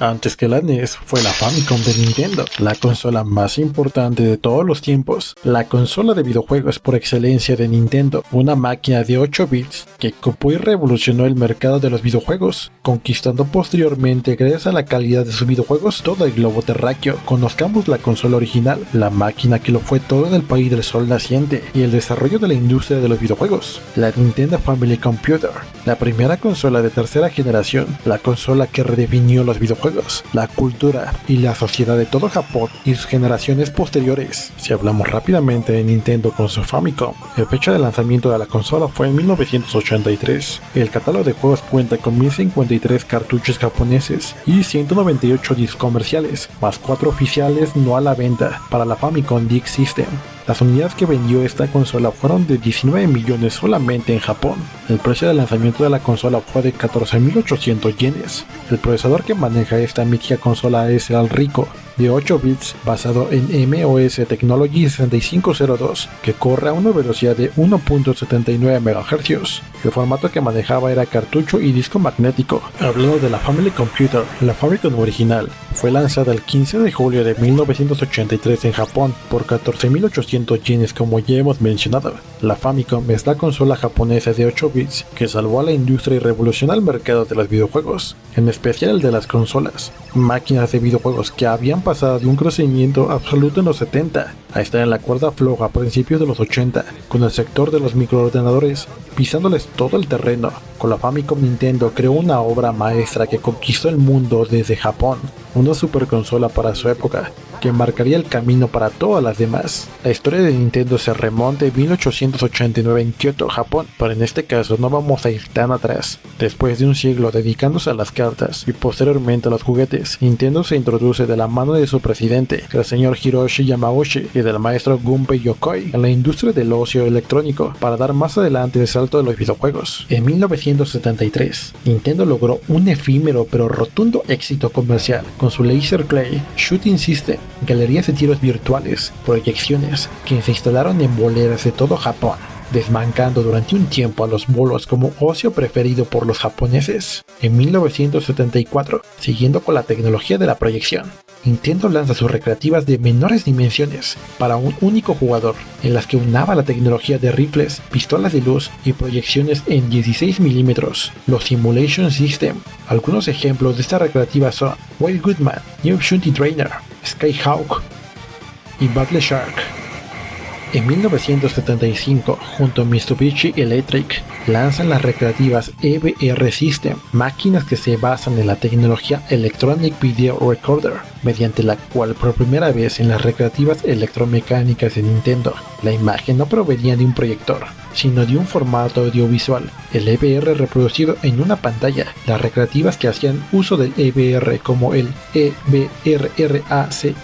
Antes que la NES fue la Famicom de Nintendo, la consola más importante de todos los tiempos, la consola de videojuegos por excelencia de Nintendo, una máquina de 8 bits que copó y revolucionó el mercado de los videojuegos, conquistando posteriormente gracias a la calidad de sus videojuegos todo el globo terráqueo. Conozcamos la consola original, la máquina que lo fue todo en el país del sol naciente y el desarrollo de la industria de los videojuegos, la Nintendo Family Computer, la primera consola de tercera generación, la consola que redefinió los videojuegos, la cultura y la sociedad de todo Japón y sus generaciones posteriores. Si hablamos rápidamente de Nintendo con su Famicom, la fecha de lanzamiento de la consola fue en 1983. El catálogo de juegos cuenta con 1053 cartuchos japoneses y 198 discos comerciales, más 4 oficiales no a la venta para la Famicom Disk System. Las unidades que vendió esta consola fueron de 19 millones solamente en Japón. El precio de lanzamiento de la consola fue de 14.800 yenes. El procesador que maneja esta mítica consola es el Alrico, de 8 bits basado en MOS Technology 6502, que corre a una velocidad de 1.79 MHz. El formato que manejaba era cartucho y disco magnético. Hablando de la Family Computer, la Famicom original fue lanzada el 15 de julio de 1983 en Japón por 14.800 yenes, como ya hemos mencionado. La Famicom es la consola japonesa de 8 bits que salvó a la industria y revolucionó el mercado de los videojuegos, en especial el de las consolas, máquinas de videojuegos que habían pasado de un crecimiento absoluto en los 70 a estar en la cuerda floja a principios de los 80, con el sector de los microordenadores pisándoles todo el terreno. Con la Famicom, Nintendo creó una obra maestra que conquistó el mundo desde Japón, una super consola para su época, que marcaría el camino para todas las demás. La historia de Nintendo se remonta en 1889 en Kioto, Japón, pero en este caso no vamos a ir tan atrás. Después de un siglo dedicándose a las cartas y posteriormente a los juguetes, Nintendo se introduce de la mano de su presidente, el señor Hiroshi Yamauchi, y del maestro Gunpei Yokoi en la industria del ocio electrónico para dar más adelante el salto de los videojuegos. En 1973, Nintendo logró un efímero pero rotundo éxito comercial con su Laser Clay Shooting System, galerías de tiros virtuales, proyecciones que se instalaron en boleras de todo Japón, desbancando durante un tiempo a los bolos como ocio preferido por los japoneses. En 1974, siguiendo con la tecnología de la proyección, Nintendo lanza sus recreativas de menores dimensiones para un único jugador, en las que unaba la tecnología de rifles, pistolas de luz y proyecciones en 16 mm, los Simulation System. Algunos ejemplos de esta recreativa son Wild Goodman, New Shooting Trainer, Skyhawk y Battle Shark. En 1975, junto a Mitsubishi Electric, lanzan las recreativas EVR System, máquinas que se basan en la tecnología Electronic Video Recorder, mediante la cual por primera vez en las recreativas electromecánicas de Nintendo, la imagen no provenía de un proyector, sino de un formato audiovisual, el EVR reproducido en una pantalla. Las recreativas que hacían uso del EVR, como el EVRRACE,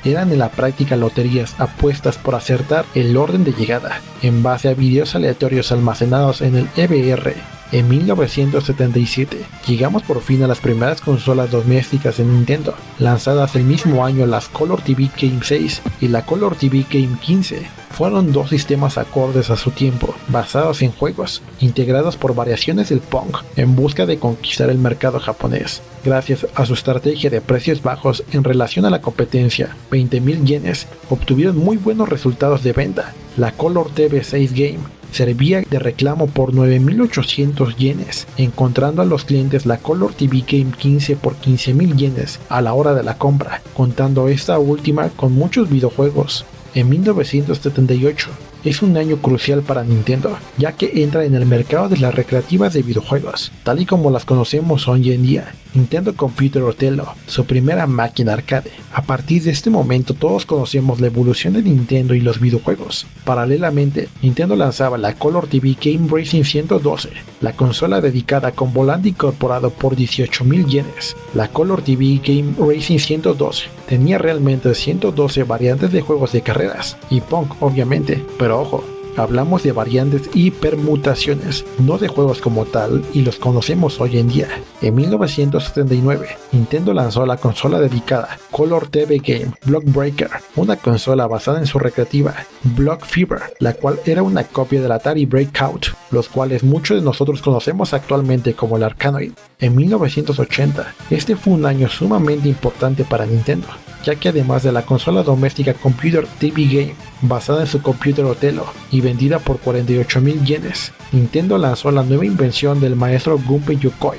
eran en la práctica loterías apuestas por acertar el orden de llegada, en base a videos aleatorios almacenados en el EVR. En 1977, llegamos por fin a las primeras consolas domésticas de Nintendo, lanzadas el mismo año las Color TV Game 6 y la Color TV Game 15. Fueron dos sistemas acordes a su tiempo, basados en juegos, integrados por variaciones del Pong, en busca de conquistar el mercado japonés. Gracias a su estrategia de precios bajos en relación a la competencia, 20.000 yenes, obtuvieron muy buenos resultados de venta. La Color TV 6 Game servía de reclamo por 9.800 yenes, encontrando a los clientes la Color TV Game 15 por 15.000 yenes a la hora de la compra, contando esta última con muchos videojuegos. En 1978 es un año crucial para Nintendo, ya que entra en el mercado de las recreativas de videojuegos, tal y como las conocemos hoy en día. Nintendo Computer Othello, su primera máquina arcade. A partir de este momento todos conocemos la evolución de Nintendo y los videojuegos. Paralelamente, Nintendo lanzaba la Color TV Game Racing 112, la consola dedicada con volante incorporado por 18.000 yenes. La Color TV Game Racing 112 tenía realmente 112 variantes de juegos de carreras, y Pong obviamente, pero ojo, Hablamos de variantes y permutaciones, no de juegos como tal, y los conocemos hoy en día. En 1979, Nintendo lanzó la consola dedicada Color TV Game Block Breaker, una consola basada en su recreativa Block Fever, la cual era una copia del Atari Breakout, los cuales muchos de nosotros conocemos actualmente como el Arkanoid. En 1980, este fue un año sumamente importante para Nintendo, ya que además de la consola doméstica Computer TV Game, basada en su computer Othello y vendida por 48,000 yenes, Nintendo lanzó la nueva invención del maestro Gunpei Yokoi.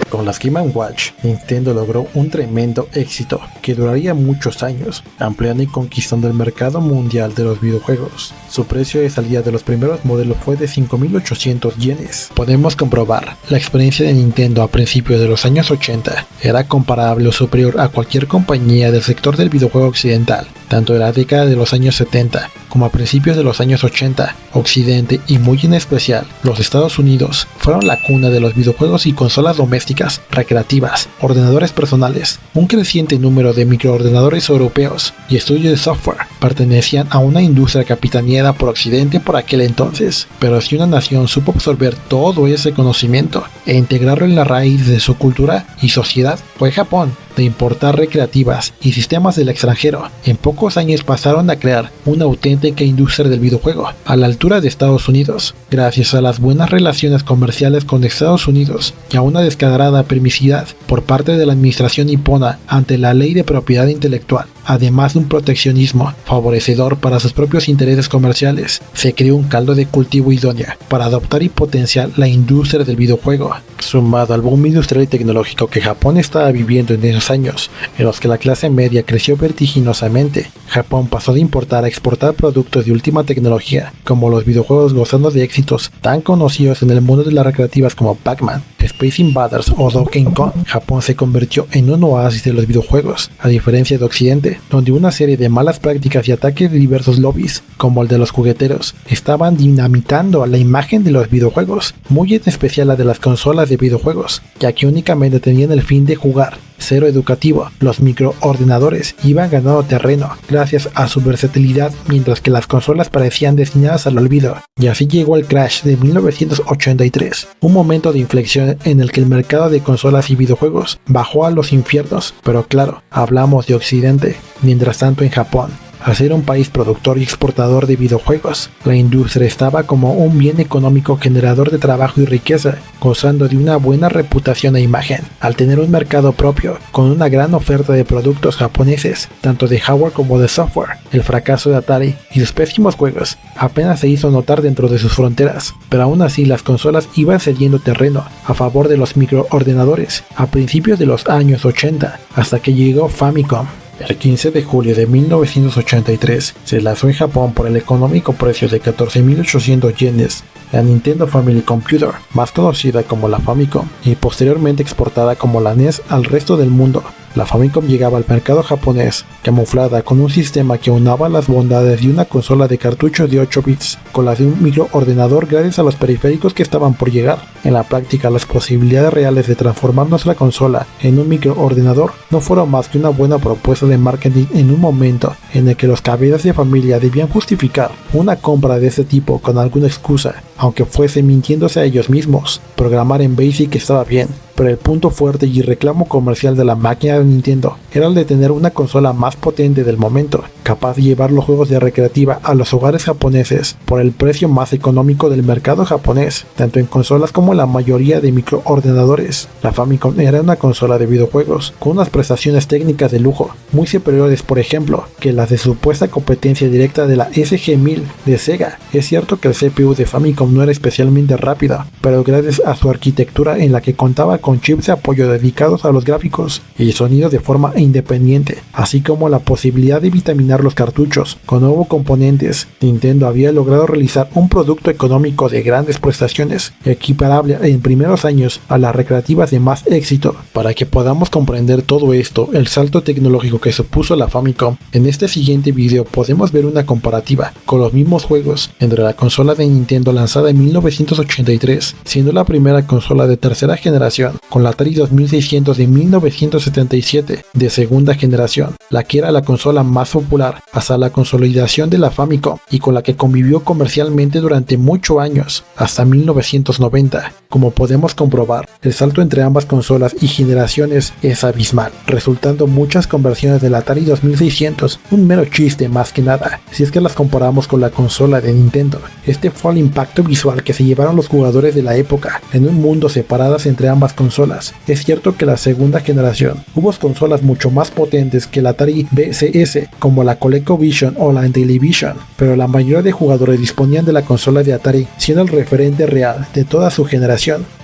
Con las Game & Watch, Nintendo logró un tremendo éxito que duraría muchos años, ampliando y conquistando el mercado mundial de los videojuegos. Su precio de salida de los primeros modelos fue de 5.800 yenes. Podemos comprobar, la experiencia de Nintendo a principios de los años 80 era comparable o superior a cualquier compañía del sector del videojuego occidental, tanto en la década de los años 70 como a principios de los años 80. Occidente y muy en especial los Estados Unidos fueron la cuna de los videojuegos y consolas domésticas, recreativas, ordenadores personales. Un creciente número de microordenadores europeos y estudios de software pertenecían a una industria capitaneada por Occidente por aquel entonces, pero si una nación supo absorber todo ese conocimiento e integrarlo en la raíz de su cultura y sociedad, fue Japón. De importar recreativas y sistemas del extranjero, en pocos años pasaron a crear una auténtica industria del videojuego a la altura de Estados Unidos, gracias a las buenas relaciones comerciales con Estados Unidos y a una descarada permisividad por parte de la administración nipona ante la ley de propiedad intelectual. Además de un proteccionismo favorecedor para sus propios intereses comerciales, se creó un caldo de cultivo idóneo para adoptar y potenciar la industria del videojuego. Sumado al boom industrial y tecnológico que Japón estaba viviendo en esos años, en los que la clase media creció vertiginosamente, Japón pasó de importar a exportar productos de última tecnología, como los videojuegos, gozando de éxitos tan conocidos en el mundo de las recreativas como Pac-Man, Space Invaders o Donkey Kong. Japón se convirtió en un oasis de los videojuegos, a diferencia de Occidente, donde una serie de malas prácticas y ataques de diversos lobbies, como el de los jugueteros, estaban dinamitando la imagen de los videojuegos, muy en especial la de las consolas de videojuegos, ya que únicamente tenían el fin de jugar. Cero educativo, los microordenadores iban ganando terreno gracias a su versatilidad, mientras que las consolas parecían destinadas al olvido. Y así llegó el crash de 1983, un momento de inflexión en el que el mercado de consolas y videojuegos bajó a los infiernos. Pero claro, hablamos de Occidente. Mientras tanto, en Japón, al ser un país productor y exportador de videojuegos, la industria estaba como un bien económico generador de trabajo y riqueza, gozando de una buena reputación e imagen. Al tener un mercado propio, con una gran oferta de productos japoneses, tanto de hardware como de software, el fracaso de Atari y sus pésimos juegos apenas se hizo notar dentro de sus fronteras, pero aún así las consolas iban cediendo terreno a favor de los microordenadores a principios de los años 80, hasta que llegó Famicom. El 15 de julio de 1983 se lanzó en Japón por el económico precio de 14.800 yenes la Nintendo Family Computer, más conocida como la Famicom, y posteriormente exportada como la NES al resto del mundo. La Famicom llegaba al mercado japonés camuflada con un sistema que aunaba las bondades de una consola de cartuchos de 8 bits con las de un microordenador gracias a los periféricos que estaban por llegar. En la práctica, las posibilidades reales de transformar nuestra consola en un microordenador no fueron más que una buena propuesta de marketing en un momento en el que los cabezas de familia debían justificar una compra de ese tipo con alguna excusa, aunque fuese mintiéndose a ellos mismos. Programar en BASIC estaba bien, pero el punto fuerte y reclamo comercial de la máquina de Nintendo era el de tener una consola más potente del momento, capaz de llevar los juegos de recreativa a los hogares japoneses por el precio más económico del mercado japonés, tanto en consolas como en la mayoría de microordenadores. La Famicom era una consola de videojuegos con unas prestaciones técnicas de lujo, muy superiores por ejemplo que las de supuesta competencia directa de la SG-1000 de Sega. Es cierto que el CPU de Famicom no era especialmente rápida, pero gracias a su arquitectura en la que contaba con chips de apoyo dedicados a los gráficos y sonido de forma independiente, así como la posibilidad de vitaminar los cartuchos con nuevos componentes, Nintendo había logrado realizar un producto económico de grandes prestaciones, equiparable en primeros años a las recreativas de más éxito. Para que podamos comprender todo esto, el salto tecnológico que supuso la Famicom, en este siguiente video podemos ver una comparativa con los mismos juegos entre la consola de Nintendo lanzada en 1983, siendo la primera consola de tercera generación, con la Atari 2600 de 1977 de segunda generación, la que era la consola más popular hasta la consolidación de la Famicom y con la que convivió comercialmente durante muchos años, hasta 1990. Como podemos comprobar, el salto entre ambas consolas y generaciones es abismal, resultando muchas conversiones del Atari 2600 un mero chiste más que nada, si es que las comparamos con la consola de Nintendo. Este fue el impacto visual que se llevaron los jugadores de la época en un mundo separadas entre ambas consolas. Es cierto que la segunda generación hubo consolas mucho más potentes que el Atari VCS, como la ColecoVision o la Intellivision, pero la mayoría de jugadores disponían de la consola de Atari, siendo el referente real de toda su generación.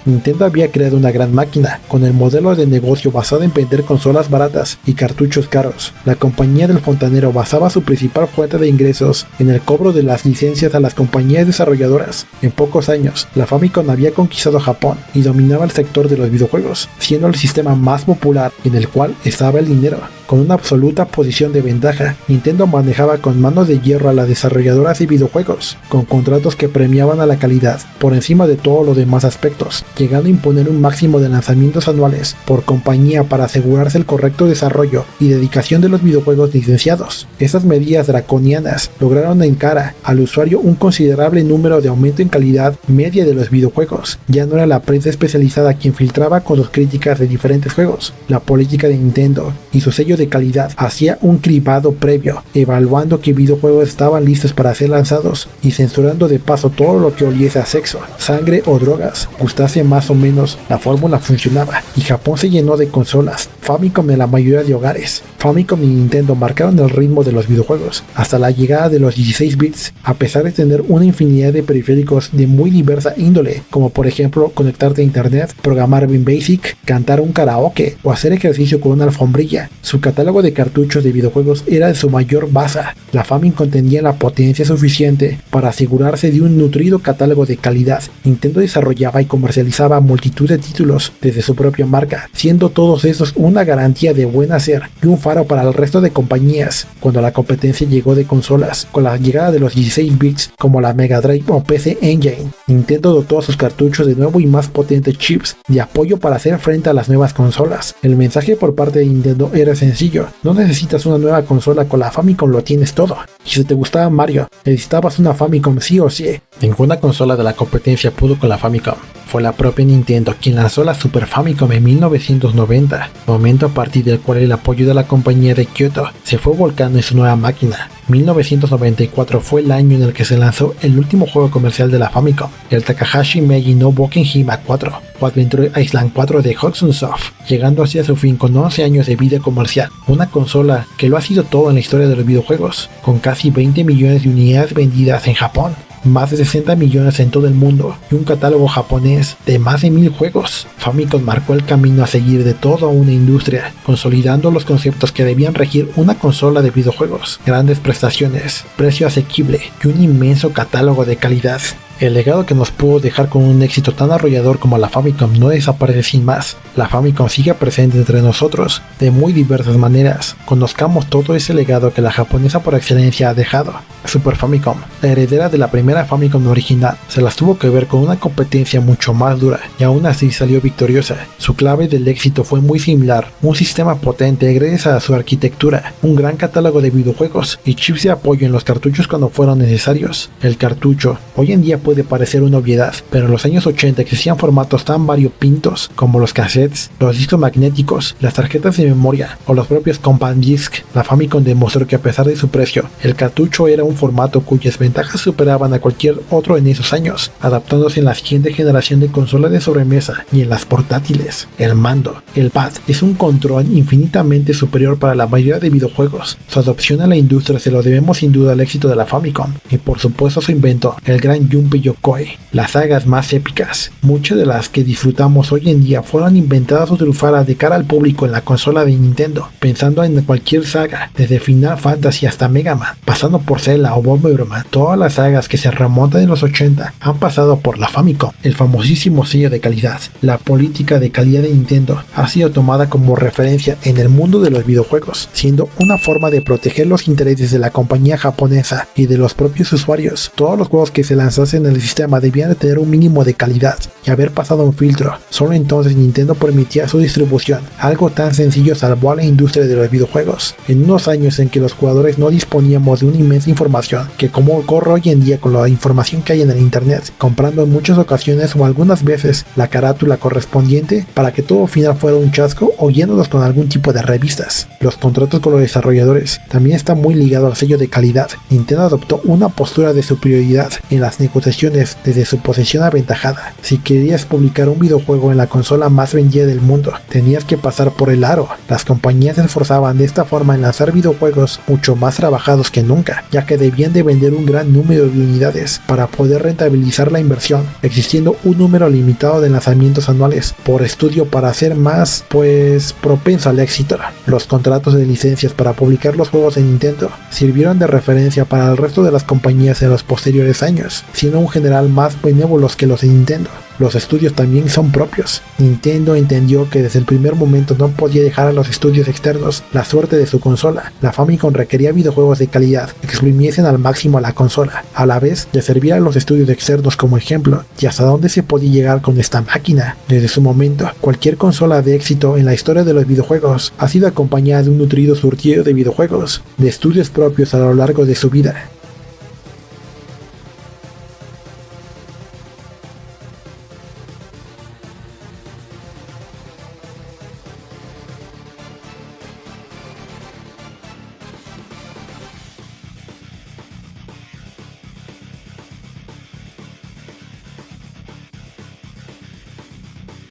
Nintendo había creado una gran máquina, con el modelo de negocio basado en vender consolas baratas y cartuchos caros. La compañía del fontanero basaba su principal fuente de ingresos en el cobro de las licencias a las compañías desarrolladoras. En pocos años, la Famicom había conquistado Japón y dominaba el sector de los videojuegos, siendo el sistema más popular en el cual estaba el dinero. Con una absoluta posición de ventaja, Nintendo manejaba con mano de hierro a las desarrolladoras de videojuegos, con contratos que premiaban a la calidad por encima de todos los demás aspectos, llegando a imponer un máximo de lanzamientos anuales por compañía para asegurarse el correcto desarrollo y dedicación de los videojuegos licenciados. Estas medidas draconianas lograron en cara al usuario un considerable número de aumento en calidad media de los videojuegos. Ya no era la prensa especializada quien filtraba con sus críticas de diferentes juegos. La política de Nintendo y su sello de calidad hacía un cribado previo, evaluando qué videojuegos estaban listos para ser lanzados y censurando de paso todo lo que oliese a sexo, sangre o drogas. Gustase más o menos, la fórmula funcionaba y Japón se llenó de consolas Famicom en la mayoría de hogares. Famicom y Nintendo marcaron el ritmo de los videojuegos hasta la llegada de los 16 bits, a pesar de tener una infinidad de periféricos de muy diversa índole, como por ejemplo conectarte a internet, programar bien basic, cantar un karaoke o hacer ejercicio con una alfombrilla. Su catálogo de cartuchos de videojuegos era de su mayor baza. La Famicom tenía la potencia suficiente para asegurarse de un nutrido catálogo de calidad. Nintendo desarrollaba y comercializaba multitud de títulos desde su propia marca, siendo todos estos una garantía de buen hacer y un faro para el resto de compañías. Cuando la competencia llegó de consolas, con la llegada de los 16 bits como la Mega Drive o PC Engine, Nintendo dotó a sus cartuchos de nuevo y más potentes chips de apoyo para hacer frente a las nuevas consolas. El mensaje por parte de Nintendo era sencillo: no necesitas una nueva consola, con la Famicom lo tienes todo. Y si te gustaba Mario, necesitabas una Famicom sí o sí. Ninguna consola de la competencia pudo con la Famicom. Fue la propia Nintendo quien lanzó la Super Famicom en 1990, momento a partir del cual el apoyo de la compañía de Kyoto se fue volcando en su nueva máquina. 1994 fue el año en el que se lanzó el último juego comercial de la Famicom, el Takahashi Meiji no Bokenhima 4 o Adventure Island 4 de Hudson Soft, llegando así a su fin con 11 años de vida comercial. Una consola que lo ha sido todo en la historia de los videojuegos, con casi 20 millones de unidades vendidas en Japón, más de 60 millones en todo el mundo y un catálogo japonés de más de 1000 juegos. Famicom marcó el camino a seguir de toda una industria, consolidando los conceptos que debían regir una consola de videojuegos: grandes prestaciones, precio asequible y un inmenso catálogo de calidad. El legado que nos pudo dejar con un éxito tan arrollador como la Famicom no desaparece sin más. La Famicom sigue presente entre nosotros de muy diversas maneras. Conozcamos todo ese legado que la japonesa por excelencia ha dejado. Super Famicom, la heredera de la primera Famicom original, se las tuvo que ver con una competencia mucho más dura y aún así salió victoriosa. Su clave del éxito fue muy similar: un sistema potente gracias a su arquitectura, un gran catálogo de videojuegos y chips de apoyo en los cartuchos cuando fueron necesarios. El cartucho hoy en día puede parecer una obviedad, pero en los años 80 existían formatos tan variopintos como los cassettes, los discos magnéticos, las tarjetas de memoria o los propios compact disc. La Famicom demostró que a pesar de su precio, el cartucho era un formato cuyas ventajas superaban a cualquier otro en esos años, adaptándose en la siguiente generación de consolas de sobremesa y en las portátiles. El mando, el pad, es un control infinitamente superior para la mayoría de videojuegos. Su adopción a la industria se lo debemos sin duda al éxito de la Famicom y por supuesto su invento, el gran Junpei Yokoi. Las sagas más épicas, muchas de las que disfrutamos hoy en día, fueron inventadas o triunfadas de cara al público en la consola de Nintendo, pensando en cualquier saga, desde Final Fantasy hasta Mega Man, pasando por Zelda, Umbrella o Bomberman, todas las sagas que se remontan en los 80 han pasado por la Famicom, el famosísimo sello de calidad. La política de calidad de Nintendo ha sido tomada como referencia en el mundo de los videojuegos, siendo una forma de proteger los intereses de la compañía japonesa y de los propios usuarios. Todos los juegos que se lanzasen en el sistema debían de tener un mínimo de calidad y haber pasado un filtro. Solo entonces Nintendo permitía su distribución. Algo tan sencillo salvó a la industria de los videojuegos. En unos años en que los jugadores no disponíamos de una inmensa información, que como ocurre hoy en día con la información que hay en el internet, comprando en muchas ocasiones o algunas veces la carátula correspondiente para que todo final fuera un chasco o yéndolos con algún tipo de revistas. Los contratos con los desarrolladores también están muy ligados al sello de calidad. Nintendo adoptó una postura de superioridad en las negociaciones desde su posición aventajada. Si querías publicar un videojuego en la consola más vendida del mundo, tenías que pasar por el aro. Las compañías se esforzaban de esta forma en lanzar videojuegos mucho más trabajados que nunca, ya que debían de vender un gran número de unidades para poder rentabilizar la inversión, existiendo un número limitado de lanzamientos anuales por estudio para ser más, propenso al éxito. Los contratos de licencias para publicar los juegos de Nintendo sirvieron de referencia para el resto de las compañías en los posteriores años, siendo en general más benévolos que los de Nintendo. Los estudios también son propios. Nintendo entendió que desde el primer momento no podía dejar a los estudios externos la suerte de su consola. La Famicom requería videojuegos de calidad que exprimiesen al máximo a la consola, a la vez de servir a los estudios externos como ejemplo, y hasta dónde se podía llegar con esta máquina. Desde su momento, cualquier consola de éxito en la historia de los videojuegos ha sido acompañada de un nutrido surtido de videojuegos, de estudios propios a lo largo de su vida.